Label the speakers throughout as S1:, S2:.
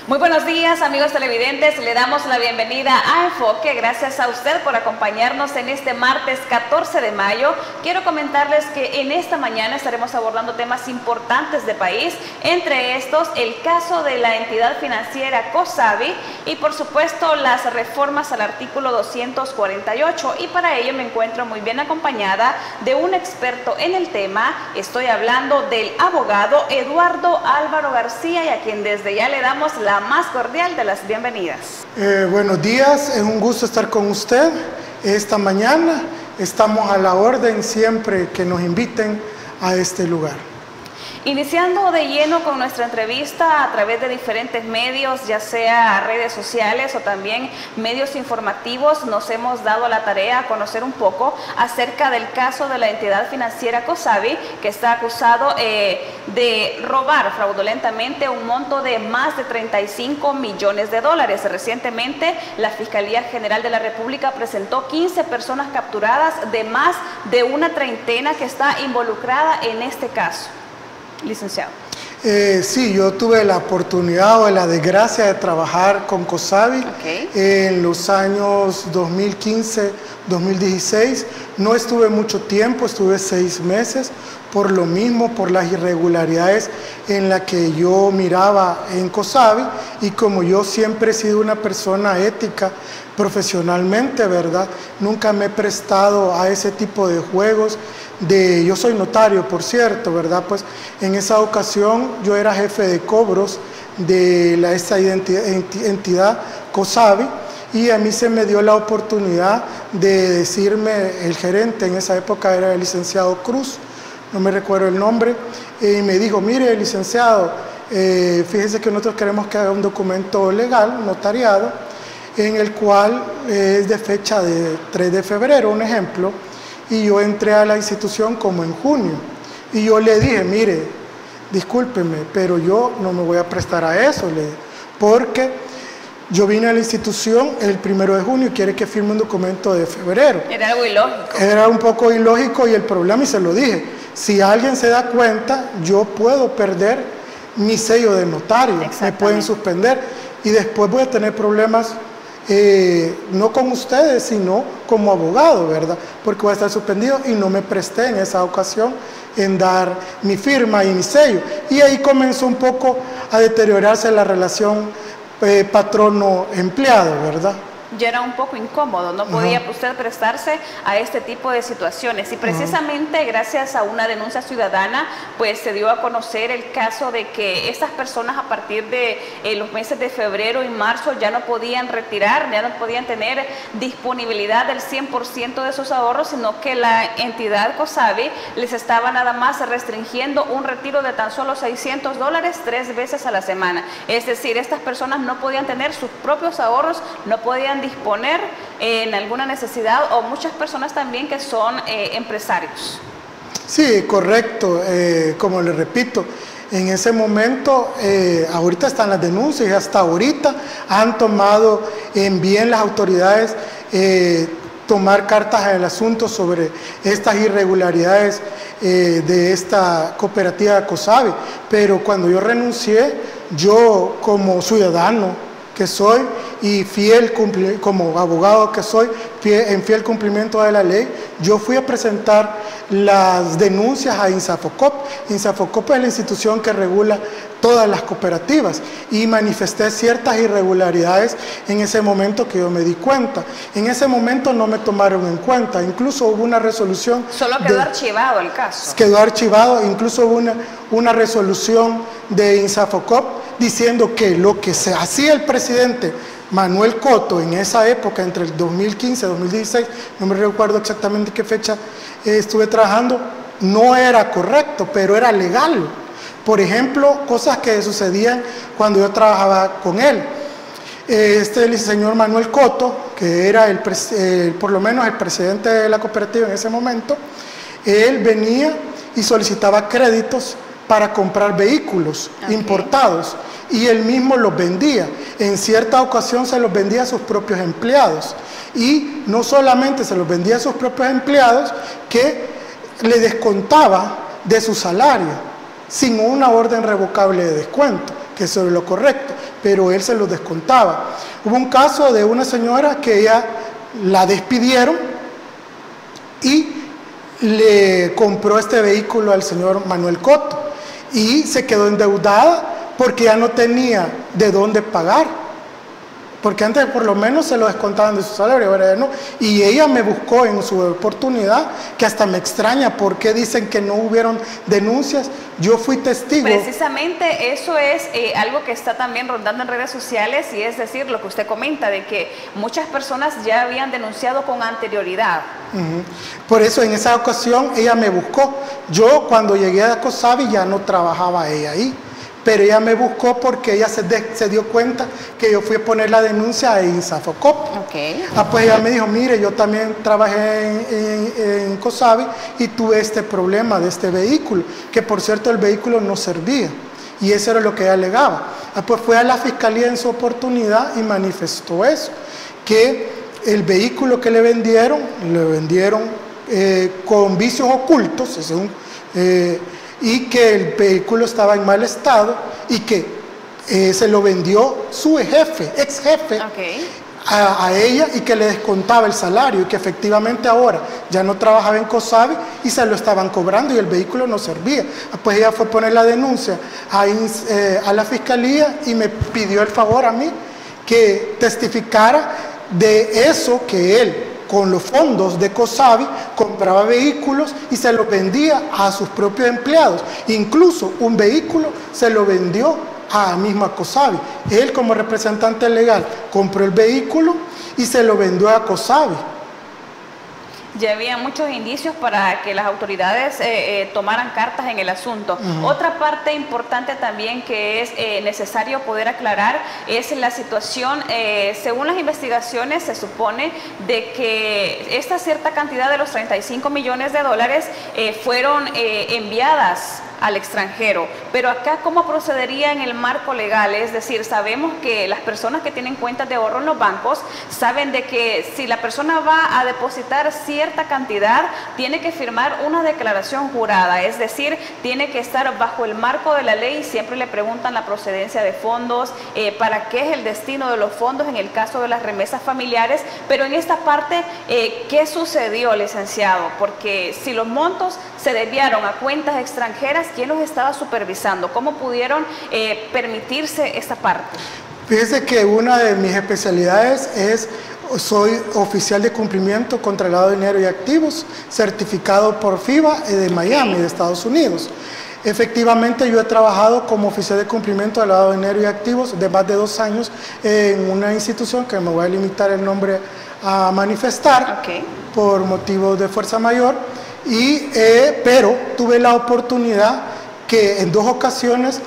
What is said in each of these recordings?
S1: Muy buenos días, amigos televidentes, le damos la bienvenida a Enfoque. Gracias a usted por acompañarnos en este martes 14 de mayo. Quiero comentarles que en esta mañana estaremos abordando temas importantes de país, entre estos el caso de la entidad financiera COSAVI y por supuesto las reformas al artículo 248, y para ello me encuentro muy bien acompañada de un experto en el tema. Estoy hablando del abogado Eduardo Álvaro García, y a quien desde ya le damos la más cordial de las bienvenidas.
S2: Buenos días, es un gusto estar con usted esta mañana. Estamos a la orden siempre que nos inviten a este lugar.
S1: Iniciando de lleno con nuestra entrevista a través de diferentes medios, ya sea redes sociales o también medios informativos, nos hemos dado la tarea a conocer un poco acerca del caso de la entidad financiera COSAVI, que está acusado de robar fraudulentamente un monto de más de 35 millones de dólares. Recientemente, la Fiscalía General de la República presentó 15 personas capturadas de más de una treintena que está involucrada en este caso. Licenciado.
S2: Sí, yo tuve la oportunidad o la desgracia de trabajar con COSAVI en los años 2015-2016. No estuve mucho tiempo, estuve 6 meses, por lo mismo, por las irregularidades en las que yo miraba en COSAVI, y como yo siempre he sido una persona ética profesionalmente, ¿verdad? Nunca me he prestado a ese tipo de juegos. Yo soy notario, por cierto, ¿verdad? Pues en esa ocasión yo era jefe de cobros de esta entidad COSAVI, y a mí se me dio la oportunidad de decirme, el gerente en esa época era el licenciado Cruz, no me recuerdo el nombre, y me dijo: mire, licenciado, fíjese que nosotros queremos que haga un documento legal, notariado, en el cual es de fecha de 3 de febrero, un ejemplo, y yo entré a la institución como en junio, y yo le dije: mire, discúlpeme, pero yo no me voy a prestar a eso, porque yo vine a la institución el 1 de junio y quiere que firme un documento de febrero.
S1: Era algo ilógico.
S2: Era un poco ilógico, y el problema, y se lo dije, si alguien se da cuenta, yo puedo perder mi sello de notario, me pueden suspender, y después voy a tener problemas, no con ustedes, sino como abogado, ¿verdad? Porque voy a estar suspendido, y no me presté en esa ocasión en dar mi firma y mi sello. Y ahí comenzó un poco a deteriorarse la relación patrono-empleado, ¿verdad?
S1: Ya era un poco incómodo, no podía usted prestarse a este tipo de situaciones, y precisamente gracias a una denuncia ciudadana pues se dio a conocer el caso de que estas personas a partir de los meses de febrero y marzo ya no podían retirar, ya no podían tener disponibilidad del 100% de sus ahorros, sino que la entidad COSAVI les estaba nada más restringiendo un retiro de tan solo $600 3 veces a la semana. Es decir, estas personas no podían tener sus propios ahorros, no podían disponer en alguna necesidad, o muchas personas también que son empresarios.
S2: Sí, correcto. Como le repito, en ese momento, ahorita están las denuncias, y hasta ahorita han tomado en bien las autoridades tomar cartas en el asunto sobre estas irregularidades de esta cooperativa COSAVI. Pero cuando yo renuncié, yo como ciudadano que soy, y como abogado que soy, en fiel cumplimiento de la ley, yo fui a presentar las denuncias a INSAFOCOP. INSAFOCOP es la institución que regula todas las cooperativas, y manifesté ciertas irregularidades en ese momento que yo me di cuenta. En ese momento no me tomaron en cuenta, incluso hubo una resolución.
S1: Solo quedó archivado el caso.
S2: Quedó archivado, incluso hubo una resolución de INSAFOCOP diciendo que lo que se hacía el presidente Manuel Cotto en esa época, entre el 2015 y 2016, no me recuerdo exactamente qué fecha estuve trabajando, no era correcto, pero era legal. Por ejemplo, cosas que sucedían cuando yo trabajaba con él. El señor Manuel Cotto, que era por lo menos el presidente de la cooperativa en ese momento, él venía y solicitaba créditos para comprar vehículos importados, y él mismo los vendía. En cierta ocasión se los vendía a sus propios empleados, y no solamente se los vendía a sus propios empleados, que le descontaba de su salario sin una orden revocable de descuento, que eso es lo correcto, pero él se lo descontaba. Hubo un caso de una señora que ella la despidieron y le compró este vehículo al señor Manuel Coto y se quedó endeudada porque ya no tenía de dónde pagar. Porque antes por lo menos se lo descontaban de su salario, ahora ya no. Y ella me buscó en su oportunidad, que hasta me extraña porque dicen que no hubieron denuncias. Yo fui testigo.
S1: Precisamente eso es algo que está también rondando en redes sociales, y es decir, lo que usted comenta, de que muchas personas ya habían denunciado con anterioridad.
S2: Por eso en esa ocasión ella me buscó. Yo cuando llegué a COSAVI ya no trabajaba ella ahí. Pero ella me buscó porque ella se dio cuenta que yo fui a poner la denuncia en Insafocop.
S1: Okay.
S2: Pues ella me dijo, mire, yo también trabajé en COSAVI y tuve este problema de este vehículo, que por cierto el vehículo no servía. Y eso era lo que ella alegaba. Pues fue a la fiscalía en su oportunidad y manifestó eso, que el vehículo que le vendieron con vicios ocultos, según... y que el vehículo estaba en mal estado y que se lo vendió su jefe, ex jefe, a ella, y que le descontaba el salario y que efectivamente ahora ya no trabajaba en COSAVI y se lo estaban cobrando y el vehículo no servía. Pues ella fue a poner la denuncia a la fiscalía y me pidió el favor a mí que testificara de eso, que él con los fondos de COSAVI compraba vehículos y se los vendía a sus propios empleados. Incluso un vehículo se lo vendió a la misma COSAVI. Él, como representante legal, compró el vehículo y se lo vendió a COSAVI.
S1: Ya había muchos indicios para que las autoridades tomaran cartas en el asunto. Otra parte importante también que es necesario poder aclarar es la situación, según las investigaciones se supone de que esta cierta cantidad de los 35 millones de dólares fueron enviadas al extranjero, pero acá ¿cómo procedería en el marco legal? Es decir, sabemos que las personas que tienen cuentas de ahorro en los bancos saben de que si la persona va a depositar cierta cantidad, tiene que firmar una declaración jurada, es decir, tiene que estar bajo el marco de la ley. Siempre le preguntan la procedencia de fondos, para qué es el destino de los fondos en el caso de las remesas familiares, pero en esta parte, ¿qué sucedió, licenciado? Porque si los montos se desviaron a cuentas extranjeras, ¿quién los estaba supervisando? ¿Cómo pudieron permitirse esta parte?
S2: Fíjese que una de mis especialidades soy oficial de cumplimiento contra el lavado de dinero y activos, certificado por FIBA de Miami, de Estados Unidos. Efectivamente, yo he trabajado como oficial de cumplimiento de lavado de dinero y activos de más de 2 años en una institución que me voy a limitar el nombre a manifestar por motivos de fuerza mayor. Pero tuve la oportunidad que en 2 ocasiones,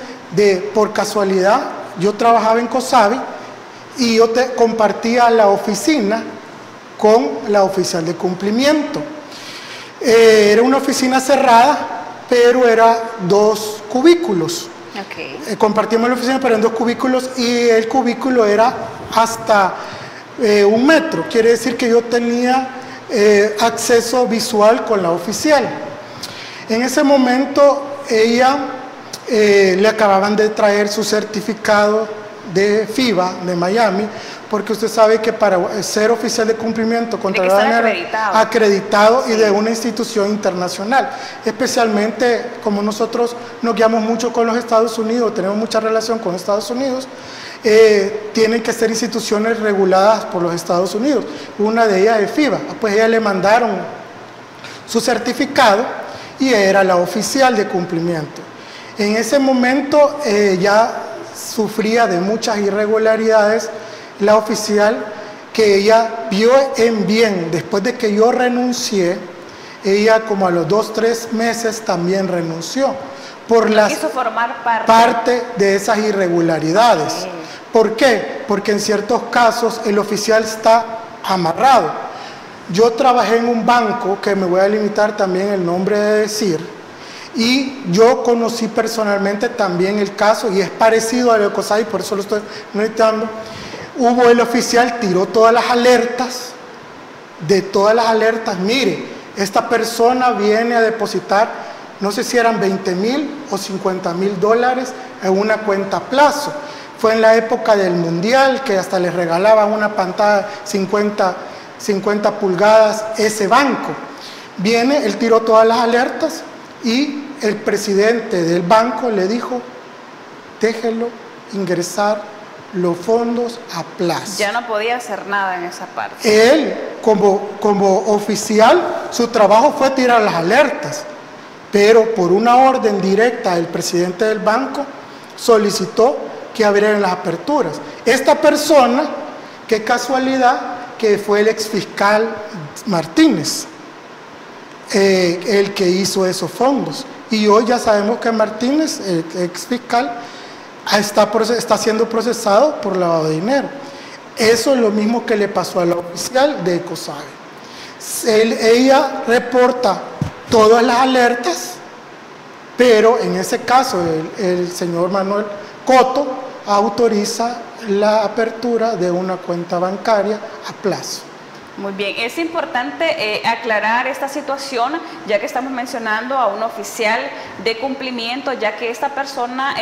S2: por casualidad, yo trabajaba en COSAVI y yo compartía la oficina con la oficial de cumplimiento. Era una oficina cerrada, pero era 2 cubículos. Compartíamos la oficina, pero en 2 cubículos, y el cubículo era hasta 1 metro. Quiere decir que yo tenía acceso visual con la oficial. En ese momento ella le acababan de traer su certificado de FIBA de Miami, porque usted sabe que para ser oficial de cumplimiento contra la dinero acreditado y de una institución internacional, especialmente como nosotros nos guiamos mucho con los Estados Unidos, tenemos mucha relación con Estados Unidos, tienen que ser instituciones reguladas por los Estados Unidos. Una de ellas es FIBA. Pues ella le mandaron su certificado y era la oficial de cumplimiento. En ese momento ya sufría de muchas irregularidades la oficial, que ella vio en bien. Después de que yo renuncié, ella como a los 2-3 meses también renunció por quiso formar parte de esas irregularidades. ¿Por qué? Porque en ciertos casos el oficial está amarrado. Yo trabajé en un banco, que me voy a limitar también el nombre de decir, y yo conocí personalmente también el caso, y es parecido a lo de COSAVI, por eso lo estoy meditando. El oficial tiró todas las alertas, mire, esta persona viene a depositar, no sé si eran 20,000 o 50,000 dólares en una cuenta a plazo. Fue en la época del Mundial, que hasta les regalaban una pantalla 50 pulgadas ese banco. Viene, él tiró todas las alertas y el presidente del banco le dijo, déjelo ingresar los fondos a plazo.
S1: Ya no podía hacer nada en esa parte.
S2: Él, como oficial, su trabajo fue tirar las alertas, pero por una orden directa del presidente del banco, solicitó que abrieran las aperturas. Esta persona, qué casualidad, que fue el exfiscal Martínez, el que hizo esos fondos. Y hoy ya sabemos que Martínez, el exfiscal, está siendo procesado por lavado de dinero. Eso es lo mismo que le pasó a la oficial de Ecosabe. Ella reporta todas las alertas, pero en ese caso el señor Manuel Coto autoriza la apertura de una cuenta bancaria a plazo.
S1: Muy bien, es importante aclarar esta situación, ya que estamos mencionando a un oficial de cumplimiento, ya que esta persona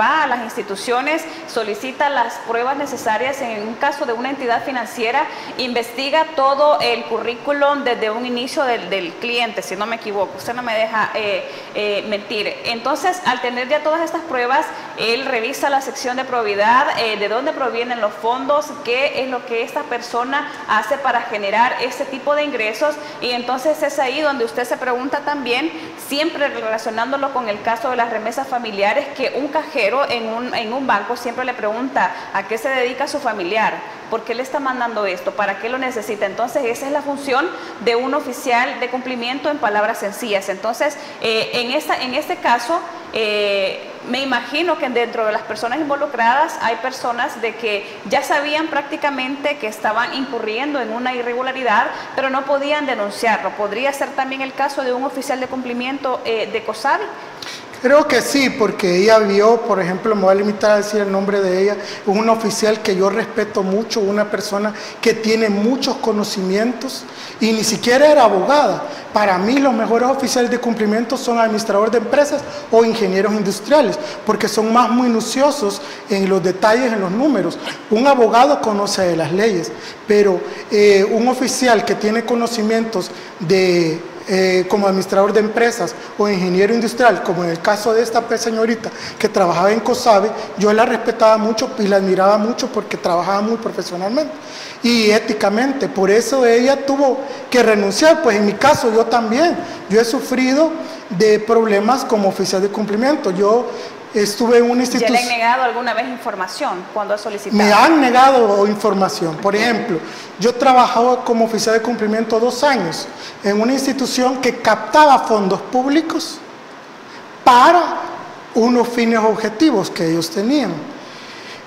S1: va a las instituciones, solicita las pruebas necesarias en un caso de una entidad financiera, investiga todo el currículum desde un inicio del cliente, si no me equivoco, usted no me deja mentir. Entonces, al tener ya todas estas pruebas, él revisa la sección de probidad, de dónde provienen los fondos, qué es lo que esta persona hace para generar este tipo de ingresos, y entonces es ahí donde usted se pregunta también, siempre relacionándolo con el caso de las remesas familiares, que un cajero en un banco siempre le pregunta a qué se dedica su familiar, por qué le está mandando esto, para qué lo necesita. Entonces esa es la función de un oficial de cumplimiento, en palabras sencillas. Entonces en este caso me imagino que dentro de las personas involucradas hay personas de que ya sabían prácticamente que estaban incurriendo en una irregularidad, pero no podían denunciarlo. ¿Podría ser también el caso de un oficial de cumplimiento de Ecosabe?
S2: Creo que sí, porque ella vio, por ejemplo, me voy a limitar a decir el nombre de ella, un oficial que yo respeto mucho, una persona que tiene muchos conocimientos y ni siquiera era abogada. Para mí los mejores oficiales de cumplimiento son administradores de empresas o ingenieros industriales, porque son más minuciosos en los detalles, en los números. Un abogado conoce de las leyes, pero un oficial que tiene conocimientos como administrador de empresas o ingeniero industrial, como en el caso de esta señorita que trabajaba en Ecosabe, yo la respetaba mucho y la admiraba mucho porque trabajaba muy profesionalmente y éticamente. Por eso ella tuvo que renunciar. Pues en mi caso yo también, yo he sufrido de problemas como oficial de cumplimiento. Yo estuve en una institución.
S1: ¿Ya le han negado alguna vez información cuando ha solicitado?
S2: Me han negado información. Por ejemplo, yo trabajaba como oficial de cumplimiento 2 años en una institución que captaba fondos públicos para unos fines objetivos que ellos tenían.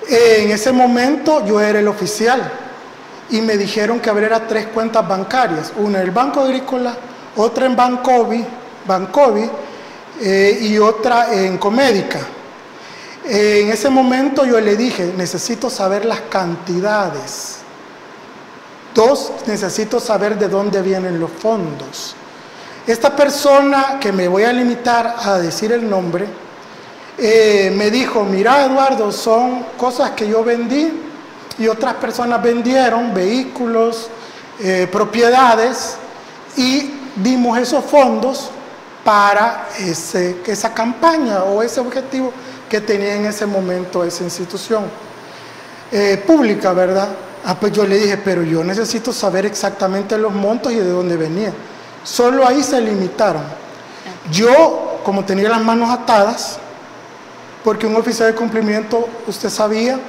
S2: En ese momento yo era el oficial y me dijeron que abriera 3 cuentas bancarias, una en el Banco Agrícola, otra en Bancovi y otra en Comédica. En ese momento yo le dije, necesito saber las cantidades. 2, necesito saber de dónde vienen los fondos. Esta persona, que me voy a limitar a decir el nombre, me dijo, mira Eduardo, son cosas que yo vendí y otras personas vendieron, vehículos, propiedades, y dimos esos fondos para esa campaña o ese objetivo que tenía en ese momento esa institución pública, ¿verdad? Pues yo le dije, pero yo necesito saber exactamente los montos y de dónde venían. Solo ahí se limitaron. Yo, como tenía las manos atadas, porque un oficial de cumplimiento, usted sabía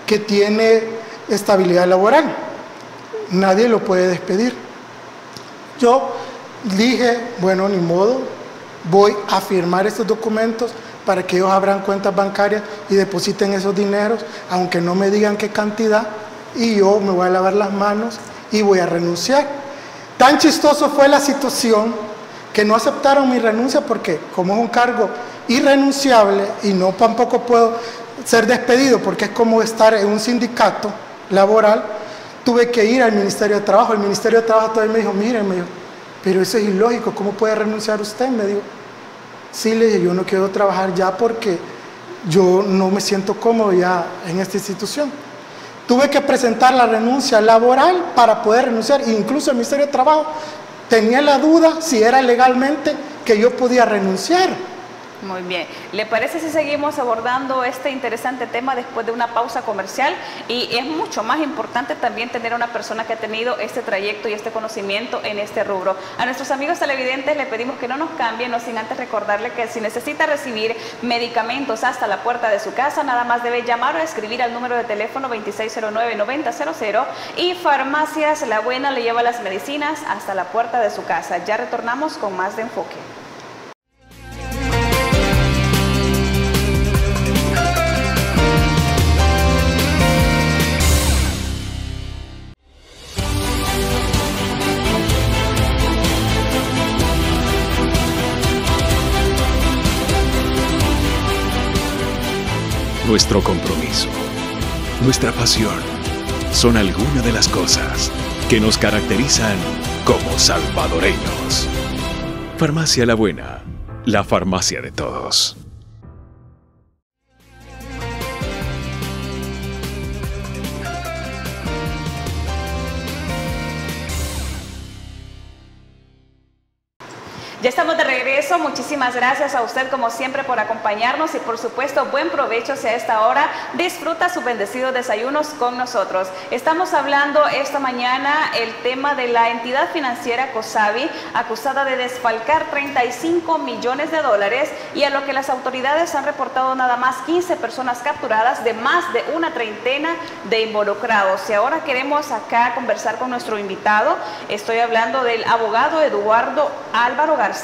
S2: que tiene estabilidad laboral, nadie lo puede despedir. Yo dije, bueno, ni modo, voy a firmar estos documentos para que ellos abran cuentas bancarias y depositen esos dineros, aunque no me digan qué cantidad, y yo me voy a lavar las manos y voy a renunciar. Tan chistoso fue la situación que no aceptaron mi renuncia, porque como es un cargo irrenunciable y no tampoco puedo ser despedido porque es como estar en un sindicato laboral, tuve que ir al Ministerio de Trabajo. El Ministerio de Trabajo todavía me dijo, mire, pero eso es ilógico, ¿cómo puede renunciar usted? Me dijo, sí, le dije, yo no quiero trabajar ya porque yo no me siento cómodo ya en esta institución. Tuve que presentar la renuncia laboral para poder renunciar, e incluso el Ministerio de Trabajo tenía la duda si era legalmente que yo podía renunciar.
S1: Muy bien. ¿Le parece si seguimos abordando este interesante tema después de una pausa comercial? Y es mucho más importante también tener a una persona que ha tenido este trayecto y este conocimiento en este rubro. A nuestros amigos televidentes le pedimos que no nos cambien, no sin antes recordarle que si necesita recibir medicamentos hasta la puerta de su casa, nada más debe llamar o escribir al número de teléfono 2609-9000 y Farmacias La Buena le lleva las medicinas hasta la puerta de su casa. Ya retornamos con más de Enfoque.
S3: Nuestro compromiso, nuestra pasión, son algunas de las cosas que nos caracterizan como salvadoreños. Farmacia La Buena, la farmacia de todos.
S1: Ya estamos de regreso, muchísimas gracias a usted como siempre por acompañarnos y por supuesto buen provecho si a esta hora disfruta sus bendecidos desayunos con nosotros. Estamos hablando esta mañana el tema de la entidad financiera COSAVI acusada de desfalcar 35 millones de dólares y a lo que las autoridades han reportado nada más 15 personas capturadas de más de una treintena de involucrados. Y ahora queremos acá conversar con nuestro invitado, estoy hablando del abogado Eduardo Álvaro García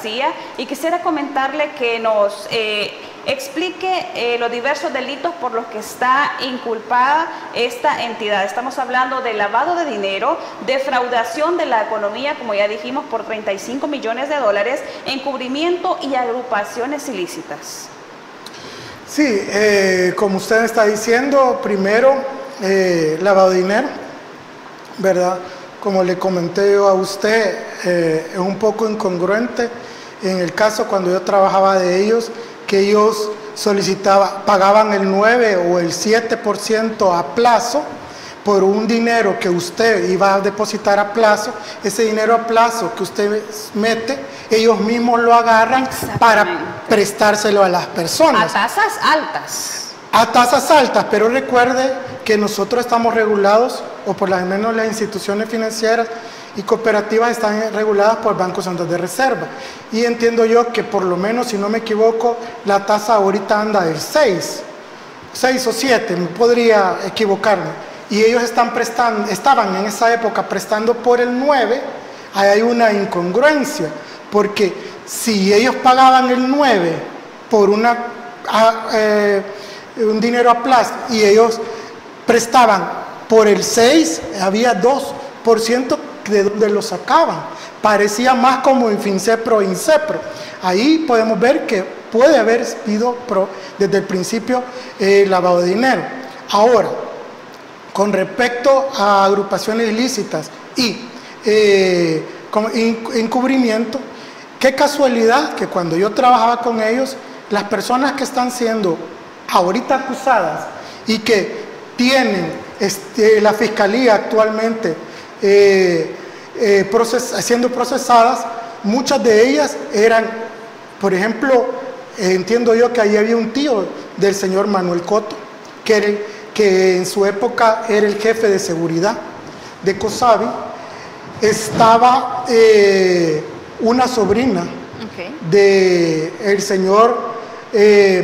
S1: y quisiera comentarle que nos explique los diversos delitos por los que está inculpada esta entidad. Estamos hablando de lavado de dinero, defraudación de la economía, como ya dijimos, por 35 millones de dólares, encubrimiento y agrupaciones ilícitas.
S2: Sí, como usted está diciendo, primero, lavado de dinero, ¿verdad? Como le comenté yo a usted, es un poco incongruente en el caso cuando yo trabajaba de ellos, que ellos pagaban el 9 o el 7% a plazo por un dinero que usted iba a depositar a plazo. Ese dinero a plazo que usted mete, ellos mismos lo agarran para prestárselo a las personas.
S1: A tasas altas.
S2: A tasas altas, pero recuerde que nosotros estamos regulados, o por lo menos las instituciones financieras y cooperativas están reguladas por bancos centrales de reserva. Y entiendo yo que por lo menos, si no me equivoco, la tasa ahorita anda del 6 o 7, me podría equivocarme. Y ellos estaban en esa época prestando por el 9, ahí hay una incongruencia, porque si ellos pagaban el 9 por un dinero a plazo y ellos prestaban por el 6, había 2% de donde lo sacaban. Parecía más como Infincepro o Incepro. Ahí podemos ver que puede haber sido desde el principio lavado de dinero. Ahora, con respecto a agrupaciones ilícitas y encubrimiento, qué casualidad que cuando yo trabajaba con ellos, las personas que están siendo ahorita acusadas y que tienen la fiscalía actualmente siendo procesadas, muchas de ellas eran, por ejemplo, entiendo yo que ahí había un tío del señor Manuel Coto, que en su época era el jefe de seguridad de COSAVI. Estaba una sobrina del señor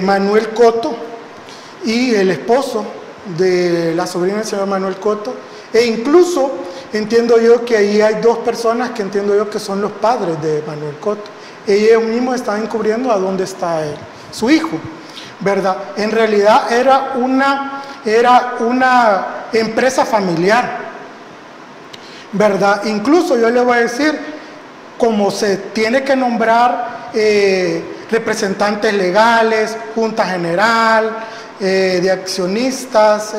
S2: Manuel Coto y el esposo de la sobrina del señor Manuel Coto, e incluso entiendo yo que ahí hay dos personas que entiendo yo que son los padres de Manuel Coto. Ellos mismos están encubriendo a dónde está su hijo, ¿verdad? En realidad era una empresa familiar, ¿verdad? Incluso yo le voy a decir, como se tiene que nombrar representantes legales, junta general, de accionistas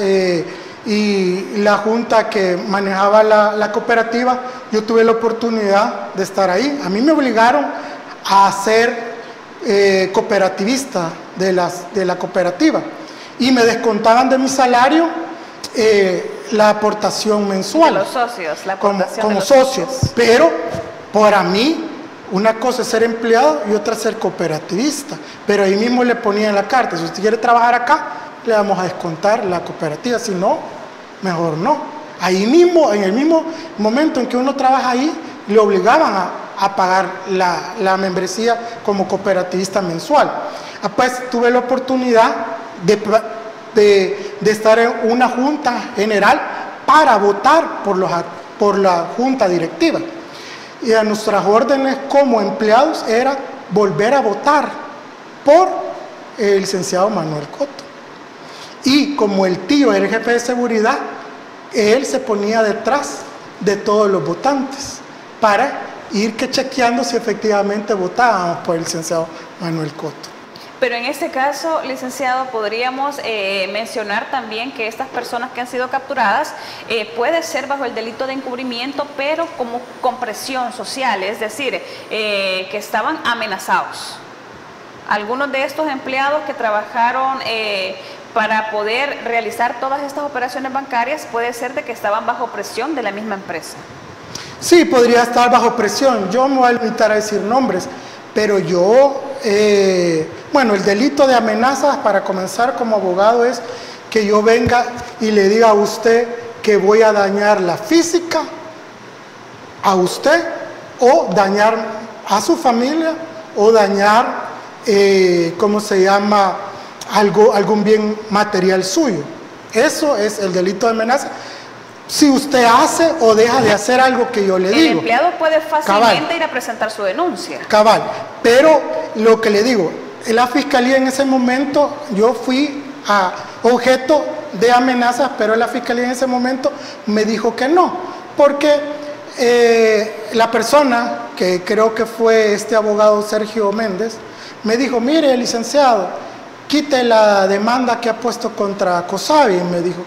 S2: y la junta que manejaba la cooperativa, yo tuve la oportunidad de estar ahí. A mí me obligaron a hacer cooperativista de la cooperativa y me descontaban de mi salario la aportación mensual.
S1: De los socios, la aportación
S2: como
S1: de los
S2: socios. Pero para mí, una cosa es ser empleado y otra ser cooperativista. Pero ahí mismo le ponía en la carta, si usted quiere trabajar acá, le vamos a descontar la cooperativa, si no, mejor no. Ahí mismo, en el mismo momento en que uno trabaja ahí, le obligaban a pagar la membresía como cooperativista mensual. Pues tuve la oportunidad de estar en una junta general para votar por la junta directiva. Y a nuestras órdenes como empleados era volver a votar por el licenciado Manuel Cotto. Y como el tío era el jefe de seguridad, él se ponía detrás de todos los votantes para ir chequeando si efectivamente votábamos por el licenciado Manuel Cotto.
S1: Pero en este caso, licenciado, podríamos mencionar también que estas personas que han sido capturadas puede ser bajo el delito de encubrimiento, pero como con presión social, es decir, que estaban amenazados. Algunos de estos empleados que trabajaron para poder realizar todas estas operaciones bancarias, puede ser de que estaban bajo presión de la misma empresa.
S2: Sí, podría estar bajo presión. Yo me voy a limitar a decir nombres, pero yo, bueno, el delito de amenazas, para comenzar como abogado, es que yo venga y le diga a usted que voy a dañar la física a usted, o dañar a su familia, o dañar, ¿cómo se llama?, algún bien material suyo. Eso es el delito de amenaza. Si usted hace o deja de hacer algo que yo le digo.
S1: El empleado puede fácilmente ir a presentar su denuncia.
S2: Cabal, pero lo que le digo, en la fiscalía en ese momento yo fui a objeto de amenazas, pero la fiscalía en ese momento me dijo que no, porque la persona, que creo que fue este abogado Sergio Méndez, me dijo: mire, licenciado, quite la demanda que ha puesto contra COSAVI, me dijo,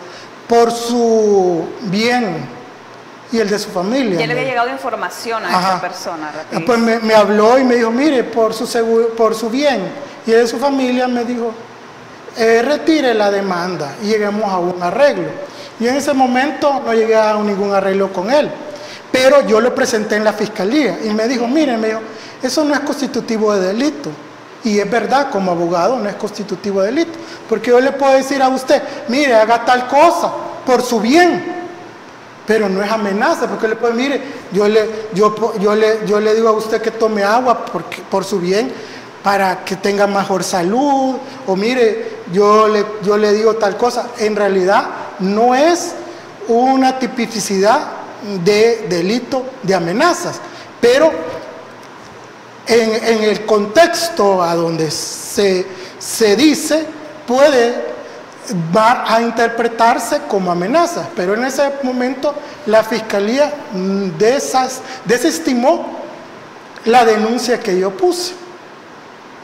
S2: por su bien y el de su familia.
S1: Ya le había llegado información a esta persona.
S2: Pues me habló y me dijo: mire, por su bien y el de su familia, me dijo, retire la demanda y lleguemos a un arreglo. Y en ese momento no llegué a ningún arreglo con él, pero yo lo presenté en la fiscalía y me dijo: mire, me dijo, eso no es constitutivo de delito. Y es verdad, como abogado no es constitutivo de delito, porque yo le puedo decir a usted: mire, haga tal cosa por su bien, pero no es amenaza, porque le puedo: mire, yo le digo a usted que tome agua por su bien, para que tenga mejor salud, o mire, yo le digo tal cosa. En realidad no es una tipicidad de delito de amenazas, pero en el contexto a donde se dice, puede a interpretarse como amenazas, pero en ese momento la fiscalía desestimó la denuncia que yo puse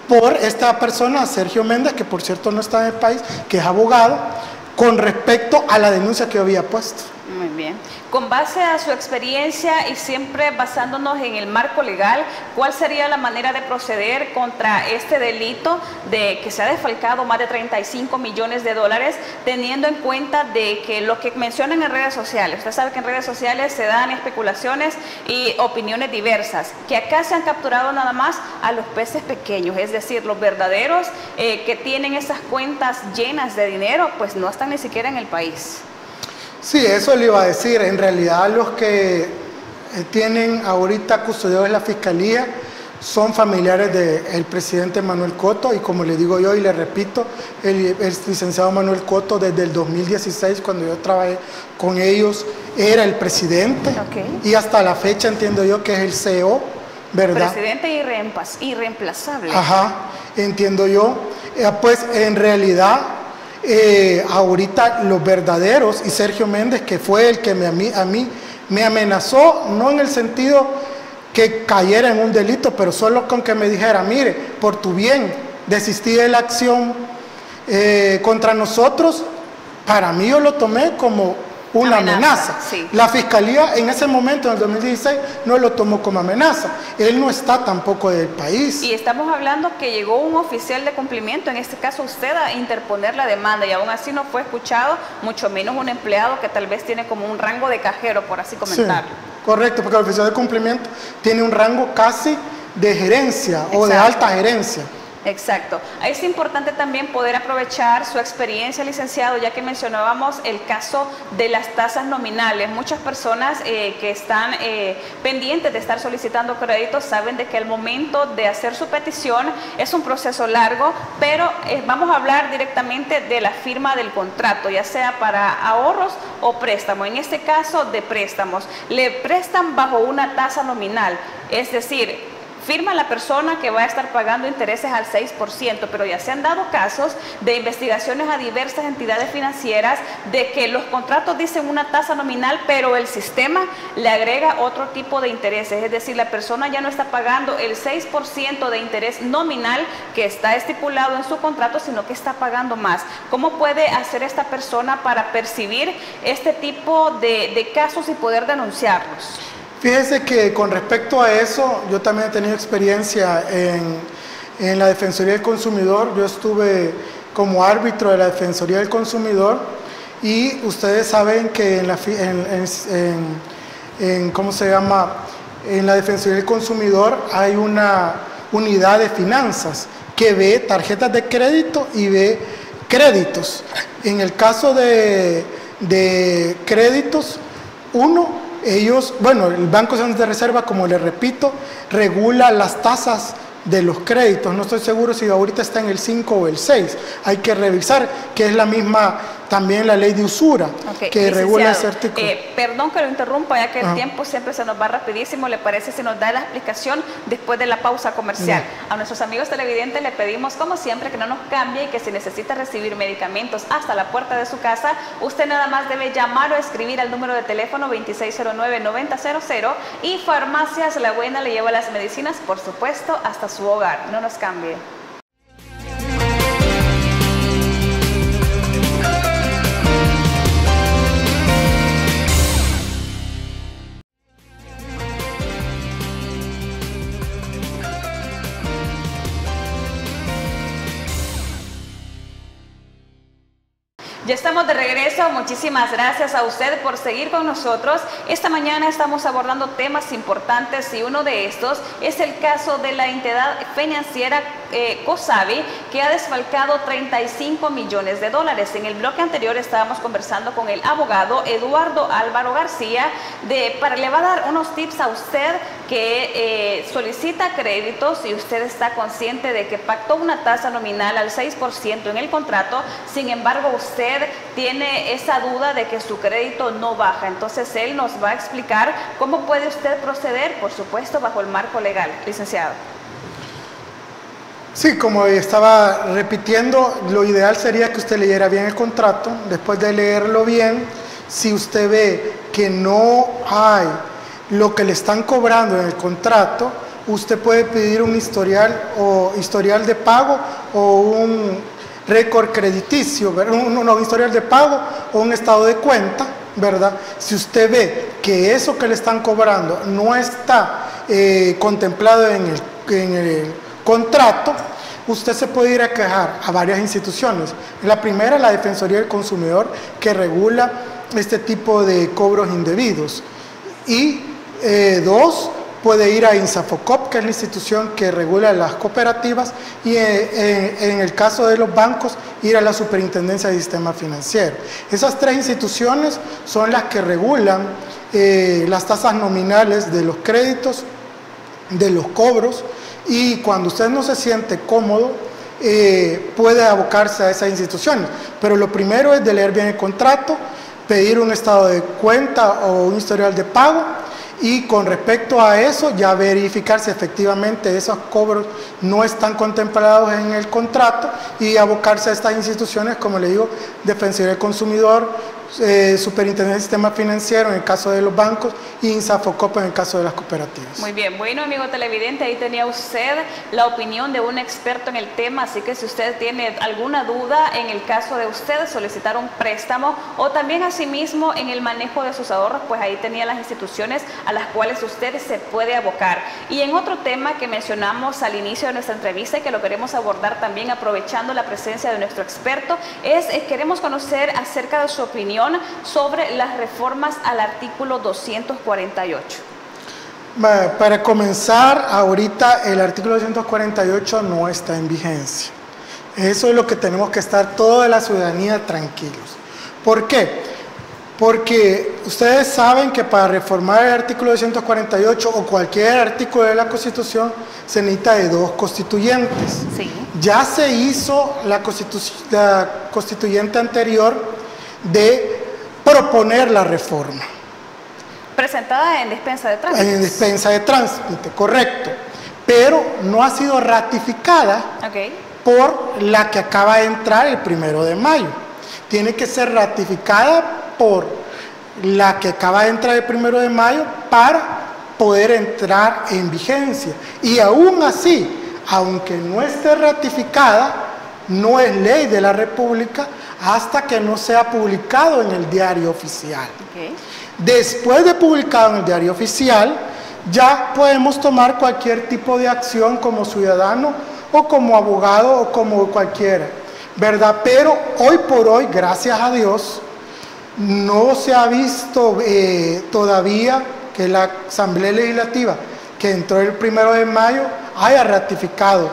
S2: por esta persona, Sergio Méndez, que por cierto no está en el país, que es abogado, con respecto a la denuncia que yo había puesto.
S1: Muy bien. Con base a su experiencia y siempre basándonos en el marco legal, ¿cuál sería la manera de proceder contra este delito de que se ha desfalcado más de 35 millones de dólares, teniendo en cuenta de que lo que mencionan en redes sociales, usted sabe que en redes sociales se dan especulaciones y opiniones diversas, que acá se han capturado nada más a los peces pequeños, es decir, los verdaderos que tienen esas cuentas llenas de dinero, pues no están ni siquiera en el país?
S2: Sí, eso le iba a decir. En realidad los que tienen ahorita custodiados en la fiscalía son familiares del presidente Manuel Cotto, y como le digo yo y le repito, el licenciado Manuel Cotto desde el 2016, cuando yo trabajé con ellos, era el presidente, y hasta la fecha entiendo yo que es el CEO, ¿verdad?
S1: Presidente irreemplazable. Ajá,
S2: entiendo yo. Pues en realidad ahorita los verdaderos, y Sergio Méndez, que fue el que a mí me amenazó, no en el sentido que cayera en un delito, pero solo con que me dijera: mire, por tu bien desistí de la acción contra nosotros. Para mí, yo lo tomé como una amenaza.
S1: Sí.
S2: La Fiscalía en ese momento, en el 2016, no lo tomó como amenaza. Él no está tampoco del país.
S1: Y estamos hablando que llegó un oficial de cumplimiento, en este caso usted, a interponer la demanda y aún así no fue escuchado, mucho menos un empleado que tal vez tiene como un rango de cajero, por así comentarlo.
S2: Sí, correcto, porque el oficial de cumplimiento tiene un rango casi de gerencia. Exacto. O de alta gerencia.
S1: Exacto. Es importante también poder aprovechar su experiencia, licenciado, ya que mencionábamos el caso de las tasas nominales. Muchas personas que están pendientes de estar solicitando créditos saben de que al momento de hacer su petición es un proceso largo, pero vamos a hablar directamente de la firma del contrato, ya sea para ahorros o préstamo. En este caso de préstamos, le prestan bajo una tasa nominal, es decir, firma la persona que va a estar pagando intereses al 6%, pero ya se han dado casos de investigaciones a diversas entidades financieras de que los contratos dicen una tasa nominal, pero el sistema le agrega otro tipo de intereses, es decir, la persona ya no está pagando el 6% de interés nominal que está estipulado en su contrato, sino que está pagando más. ¿Cómo puede hacer esta persona para percibir este tipo de casos y poder denunciarlos?
S2: Fíjese que con respecto a eso, yo también he tenido experiencia en la Defensoría del Consumidor. Yo estuve como árbitro de la Defensoría del Consumidor y ustedes saben que ¿cómo se llama? En la Defensoría del Consumidor hay una unidad de finanzas que ve tarjetas de crédito y ve créditos. En el caso de créditos, ellos, el Banco Central de Reserva, como les repito, regula las tasas de los créditos. No estoy seguro si ahorita está en el 5 o el 6. Hay que revisar, que es la misma, también la ley de usura, que regula ese artículo.
S1: Perdón que lo interrumpa, ya que el tiempo siempre se nos va rapidísimo. ¿Le parece si nos da la explicación después de la pausa comercial? A nuestros amigos televidentes le pedimos, como siempre, que no nos cambie y que si necesita recibir medicamentos hasta la puerta de su casa, usted nada más debe llamar o escribir al número de teléfono 2609-9000 y Farmacias La Buena le lleva las medicinas, por supuesto, hasta su hogar. No nos cambie. Ya estamos de regreso, muchísimas gracias a usted por seguir con nosotros. Esta mañana estamos abordando temas importantes y uno de estos es el caso de la entidad financiera COSAVI, que ha desfalcado 35 millones de dólares. En el bloque anterior estábamos conversando con el abogado Eduardo Álvaro García le va a dar unos tips a usted que solicita créditos y usted está consciente de que pactó una tasa nominal al 6% en el contrato, sin embargo usted tiene esa duda de que su crédito no baja. Entonces él nos va a explicar cómo puede usted proceder, por supuesto bajo el marco legal. Licenciado.
S2: Sí, como estaba repitiendo, lo ideal sería que usted leyera bien el contrato. Después de leerlo bien, si usted ve que no hay lo que le están cobrando en el contrato, usted puede pedir un historial de pago o un récord crediticio, un historial de pago o un estado de cuenta, ¿verdad? Si usted ve que eso que le están cobrando no está contemplado en el contrato, usted se puede ir a quejar a varias instituciones. La primera, la Defensoría del Consumidor, que regula este tipo de cobros indebidos. Y dos, puede ir a INSAFOCOP, que es la institución que regula las cooperativas, y en el caso de los bancos, ir a la Superintendencia de Sistema Financiero. Esas tres instituciones son las que regulan las tasas nominales de los créditos, de los cobros, y cuando usted no se siente cómodo, puede abocarse a esas instituciones. Pero lo primero es de leer bien el contrato, pedir un estado de cuenta o un historial de pago, y con respecto a eso ya verificar si efectivamente esos cobros no están contemplados en el contrato y abocarse a estas instituciones, como le digo, Defensoría del Consumidor, Superintendencia del Sistema Financiero en el caso de los bancos y INSAFOCOP en el caso de las cooperativas.
S1: Muy bien, bueno, amigo televidente, ahí tenía usted la opinión de un experto en el tema, así que si usted tiene alguna duda en el caso de usted solicitar un préstamo o también asimismo en el manejo de sus ahorros, pues ahí tenía las instituciones a las cuales usted se puede abocar. Y en otro tema que mencionamos al inicio de nuestra entrevista y que lo queremos abordar también aprovechando la presencia de nuestro experto, queremos conocer acerca de su opinión sobre las reformas al artículo 248.
S2: Para comenzar, ahorita el artículo 248 no está en vigencia. Eso es lo que tenemos que estar toda la ciudadanía tranquilos. ¿Por qué? Porque ustedes saben que para reformar el artículo 248 o cualquier artículo de la Constitución se necesita de 2 constituyentes.
S1: Sí.
S2: Ya se hizo la constituyente anterior de proponer la reforma.
S1: Presentada en dispensa de trámite.
S2: En dispensa de trámite, correcto. Pero no ha sido ratificada por la que acaba de entrar el 1 de mayo. Tiene que ser ratificada por la que acaba de entrar el 1 de mayo para poder entrar en vigencia. Y aún así, aunque no esté ratificada, no es ley de la República hasta que no sea publicado en el diario oficial. Después de publicado en el diario oficial, ya podemos tomar cualquier tipo de acción como ciudadano o como abogado o como cualquiera, ¿verdad? Pero hoy por hoy, gracias a Dios, no se ha visto todavía que la Asamblea Legislativa, que entró el 1 de mayo, haya ratificado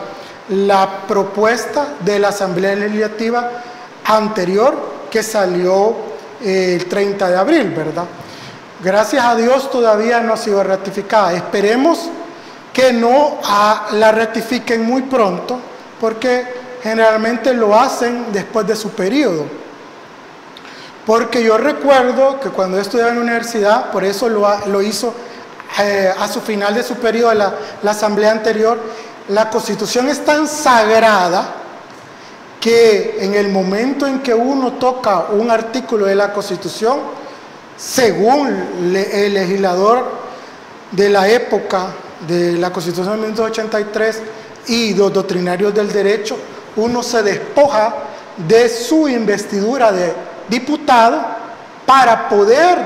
S2: la propuesta de la Asamblea Legislativa anterior que salió el 30 de abril, ¿verdad? Gracias a Dios todavía no ha sido ratificada. Esperemos que no la ratifiquen muy pronto, porque generalmente lo hacen después de su periodo. Porque yo recuerdo que cuando yo estudiaba en la universidad, por eso lo hizo a su final de su periodo la asamblea anterior, la Constitución es tan sagrada que en el momento en que uno toca un artículo de la Constitución, según el legislador de la época de la Constitución de 1983 y los doctrinarios del derecho, uno se despoja de su investidura de diputado para poder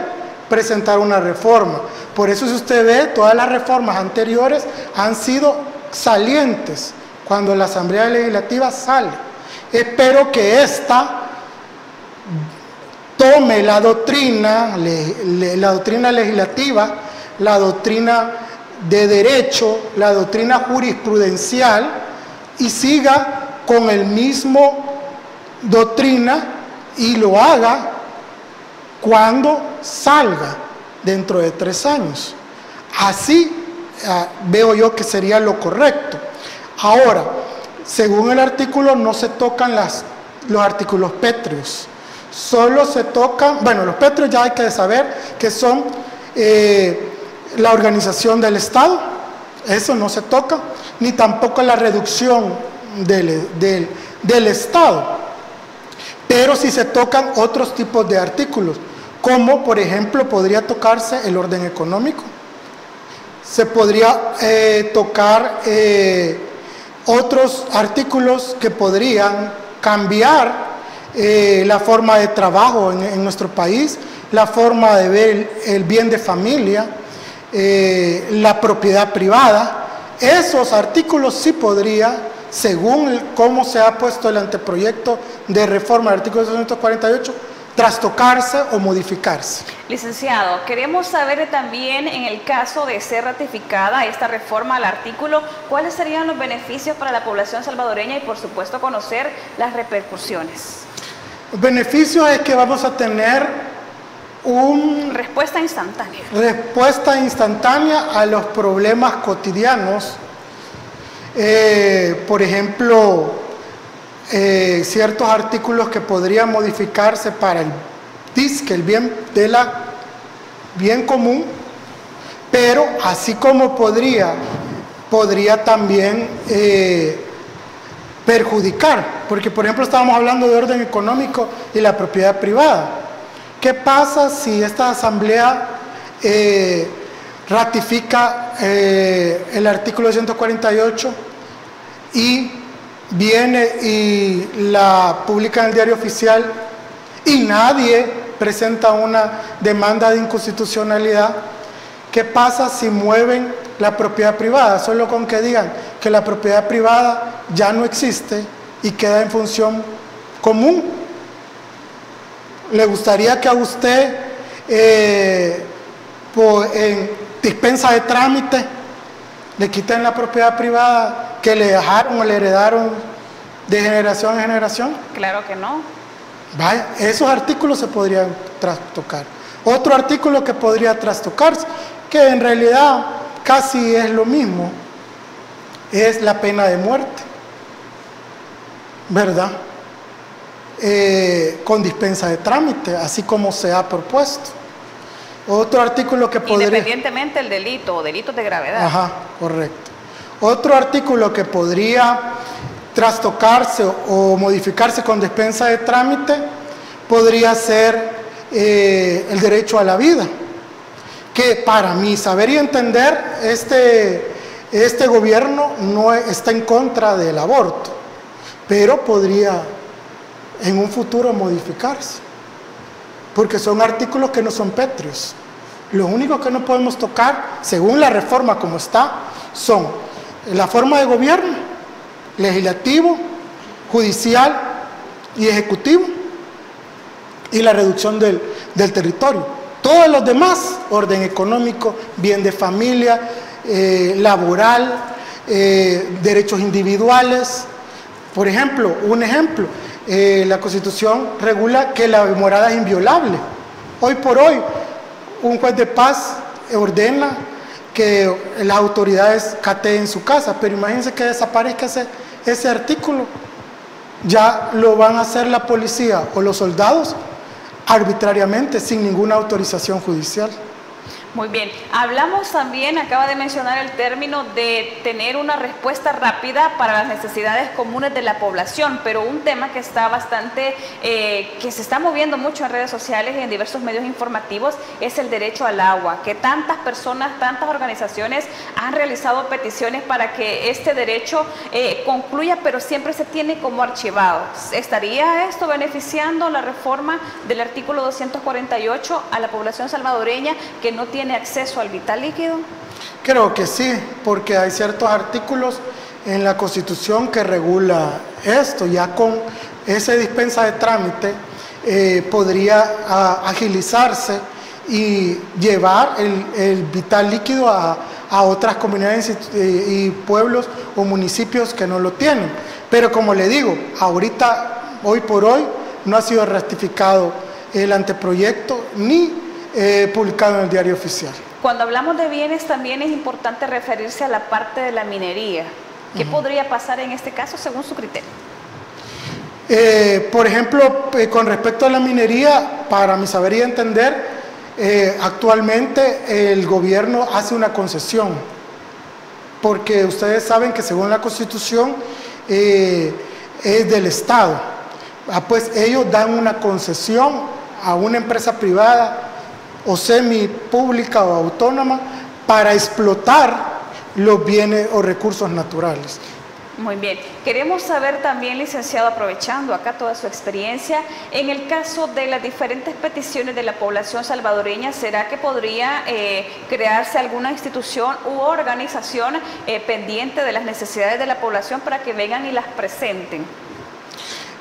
S2: presentar una reforma. Por eso, si usted ve, todas las reformas anteriores han sido salientes cuando la Asamblea Legislativa sale. Espero que esta tome la doctrina legislativa, la doctrina de derecho, la doctrina jurisprudencial y siga con el mismo doctrina y lo haga cuando salga dentro de 3 años. Así veo yo que sería lo correcto. Ahora, según el artículo, no se tocan los artículos pétreos. Solo se tocan, bueno, los pétreos ya hay que saber que son la organización del Estado, eso no se toca, ni tampoco la reducción del Estado. Pero sí se tocan otros tipos de artículos, como por ejemplo podría tocarse el orden económico, se podría tocar otros artículos que podrían cambiar la forma de trabajo en nuestro país, la forma de ver el bien de familia, la propiedad privada. Esos artículos sí podría, según cómo se ha puesto el anteproyecto de reforma del artículo 248, trastocarse o modificarse.
S1: Licenciado, queremos saber también, en el caso de ser ratificada esta reforma al artículo, ¿cuáles serían los beneficios para la población salvadoreña y por supuesto conocer las repercusiones?
S2: Los beneficios es que vamos a tener
S1: respuesta instantánea.
S2: Respuesta instantánea a los problemas cotidianos. Por ejemplo, ciertos artículos que podrían modificarse para el bien común, pero así como podría también perjudicar, porque por ejemplo estábamos hablando de orden económico y la propiedad privada. ¿Qué pasa si esta asamblea ratifica el artículo 148 y viene y la publica en el diario oficial y nadie presenta una demanda de inconstitucionalidad? ¿Qué pasa si mueven la propiedad privada? Solo con que digan que la propiedad privada ya no existe y queda en función común. ¿Le gustaría que a usted en dispensa de trámite le quiten la propiedad privada que le dejaron o le heredaron de generación en generación?
S1: Claro que no.
S2: Vaya, esos artículos se podrían trastocar. Otro artículo que podría trastocarse, que en realidad casi es lo mismo, es la pena de muerte, ¿verdad? Con dispensa de trámite, así como se ha propuesto. Otro artículo que podría...
S1: Independientemente del delito o delitos de gravedad.
S2: Ajá, correcto. Otro artículo que podría trastocarse o modificarse con dispensa de trámite podría ser el derecho a la vida, que para mi saber y entender este gobierno no está en contra del aborto, pero podría en un futuro modificarse, porque son artículos que no son pétreos. Lo único que no podemos tocar, según la reforma como está, son la forma de gobierno, legislativo, judicial y ejecutivo, y la reducción del territorio. Todos los demás, orden económico, bien de familia, laboral, derechos individuales. Por ejemplo, la Constitución regula que la morada es inviolable. Hoy por hoy, un juez de paz ordena que las autoridades cateen su casa, pero imagínense que desaparezca ese artículo. Ya lo van a hacer la policía o los soldados arbitrariamente, sin ninguna autorización judicial.
S1: Muy bien, hablamos también, acaba de mencionar el término de tener una respuesta rápida para las necesidades comunes de la población, pero un tema que está bastante, que se está moviendo mucho en redes sociales y en diversos medios informativos es el derecho al agua, que tantas personas, tantas organizaciones han realizado peticiones para que este derecho concluya, pero siempre se tiene como archivado. ¿Estaría esto beneficiando la reforma del artículo 248 a la población salvadoreña que no tiene acceso al vital líquido?
S2: Creo que sí, porque hay ciertos artículos en la Constitución que regula esto. Ya con esa dispensa de trámite podría agilizarse y llevar el vital líquido a otras comunidades y pueblos o municipios que no lo tienen. Pero como le digo, ahorita, hoy por hoy, no ha sido ratificado el anteproyecto ni publicado en el diario oficial.
S1: Cuando hablamos de bienes también es importante referirse a la parte de la minería. ¿Qué podría pasar en este caso según su criterio?
S2: Por ejemplo, con respecto a la minería, para mi saber y entender, actualmente el gobierno hace una concesión, porque ustedes saben que según la Constitución es del Estado. Pues ellos dan una concesión a una empresa privada o semipública o autónoma para explotar los bienes o recursos naturales.
S1: Muy bien. Queremos saber también, licenciado, aprovechando acá toda su experiencia, en el caso de las diferentes peticiones de la población salvadoreña, ¿será que podría crearse alguna institución u organización pendiente de las necesidades de la población para que vengan y las presenten?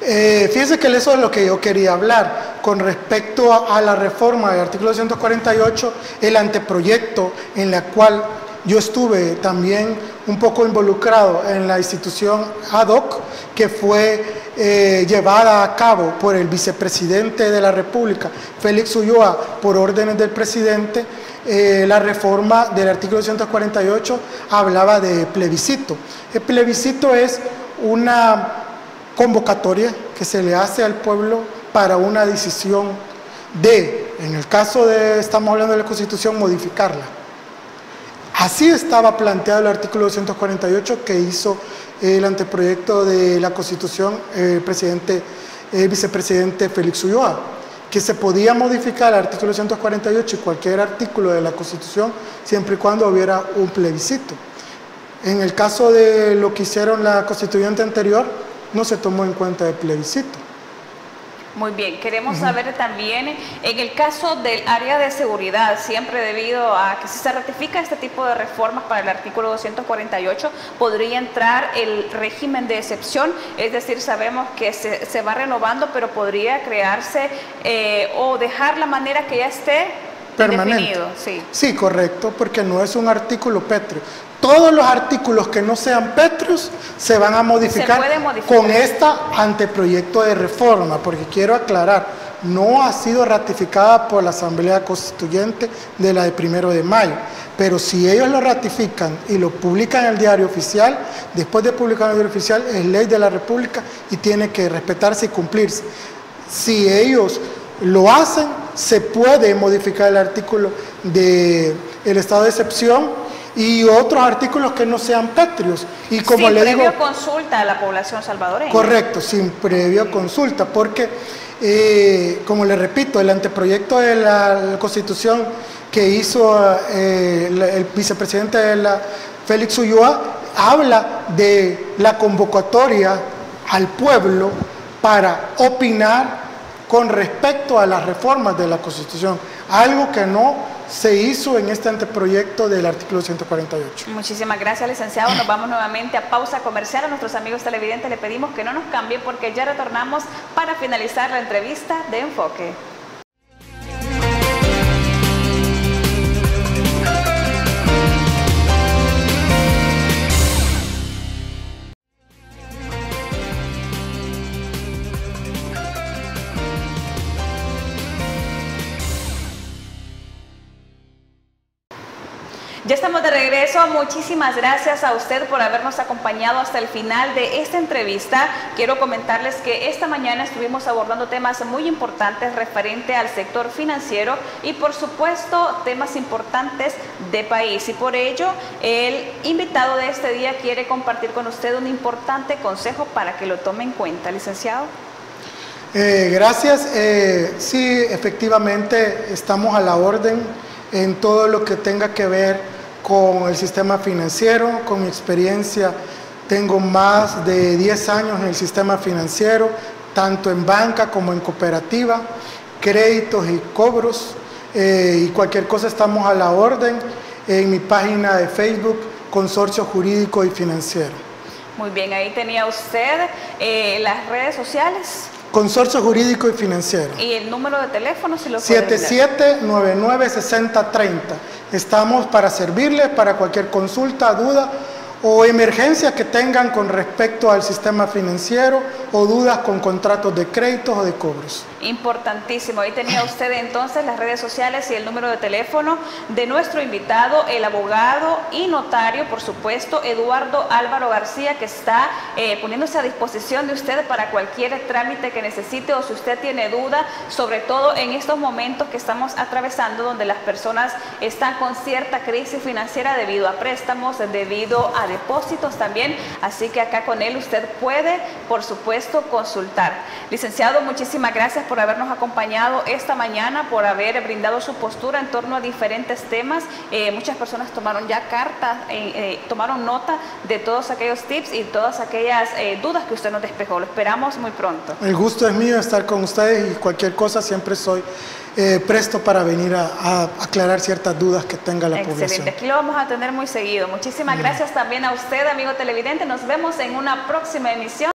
S2: Fíjense que eso es lo que yo quería hablar con respecto a la reforma del artículo 248, el anteproyecto en la cual yo estuve también un poco involucrado en la institución ad hoc que fue llevada a cabo por el vicepresidente de la República, Félix Ulloa, por órdenes del presidente. La reforma del artículo 248 hablaba de plebiscito. El plebiscito es una convocatoria que se le hace al pueblo para una decisión en el caso de, estamos hablando de la Constitución, modificarla. Así estaba planteado el artículo 248 que hizo el anteproyecto de la Constitución el vicepresidente Félix Ulloa. que se podía modificar el artículo 148 y cualquier artículo de la Constitución siempre y cuando hubiera un plebiscito. En el caso de lo que hicieron la constituyente anterior, no se tomó en cuenta el plebiscito.
S1: Muy bien, queremos saber también, en el caso del área de seguridad, siempre debido a que si se ratifica este tipo de reformas para el artículo 248, podría entrar el régimen de excepción, es decir, sabemos que se va renovando, pero podría crearse o dejar la manera que ya esté
S2: permanente.
S1: Definido, sí.
S2: Sí, correcto, porque no es un artículo pétreo. Todos los artículos que no sean pétreos se van a modificar, con este anteproyecto de reforma, porque quiero aclarar, no ha sido ratificada por la Asamblea Constituyente de la de 1 de mayo, pero si ellos lo ratifican y lo publican en el diario oficial, después de publicar en el diario oficial es ley de la República y tiene que respetarse y cumplirse. Si ellos lo hacen, se puede modificar el artículo del estado de excepción y otros artículos que no sean pétreos. Y como
S1: sin
S2: le digo,
S1: previa consulta a la población salvadoreña.
S2: Correcto, sin previa consulta, porque, como le repito, el anteproyecto de la Constitución que hizo el vicepresidente Félix Ulloa habla de la convocatoria al pueblo para opinar con respecto a las reformas de la Constitución, algo que no se hizo en este anteproyecto del artículo 148.
S1: Muchísimas gracias, licenciado. Nos vamos nuevamente a pausa comercial. A nuestros amigos televidentes le pedimos que no nos cambien porque ya retornamos para finalizar la entrevista de Enfoque. Ya estamos de regreso. Muchísimas gracias a usted por habernos acompañado hasta el final de esta entrevista. Quiero comentarles que esta mañana estuvimos abordando temas muy importantes referente al sector financiero y por supuesto temas importantes de país. Y por ello el invitado de este día quiere compartir con usted un importante consejo para que lo tome en cuenta. Licenciado.
S2: Gracias. Sí, efectivamente estamos a la orden en todo lo que tenga que ver con el sistema financiero. Con mi experiencia, tengo más de 10 años en el sistema financiero, tanto en banca como en cooperativa, créditos y cobros, y cualquier cosa estamos a la orden en mi página de Facebook, Consorcio Jurídico y Financiero. Muy bien, ahí tenía usted las redes sociales. Consorcio Jurídico y Financiero. ¿Y el número de teléfono si lo puede 7799-6030. Estamos para servirles para cualquier consulta, duda o emergencia que tengan con respecto al sistema financiero o dudas con contratos de créditos o de cobros. Importantísimo. Ahí tenía usted entonces las redes sociales y el número de teléfono de nuestro invitado, el abogado y notario, por supuesto, Eduardo Álvaro García, que está poniéndose a disposición de usted para cualquier trámite que necesite o si usted tiene duda, sobre todo en estos momentos que estamos atravesando donde las personas están con cierta crisis financiera debido a préstamos, debido a depósitos también, así que acá con él usted puede, por supuesto, consultar. Licenciado, muchísimas gracias por habernos acompañado esta mañana, por haber brindado su postura en torno a diferentes temas. Muchas personas tomaron ya carta, tomaron nota de todos aquellos tips y todas aquellas dudas que usted nos despejó. Lo esperamos muy pronto. El gusto es mío estar con ustedes y cualquier cosa siempre soy presto para venir a aclarar ciertas dudas que tenga la población. Excelente, aquí lo vamos a tener muy seguido. Muchísimas gracias también a usted, amigo televidente. Nos vemos en una próxima emisión.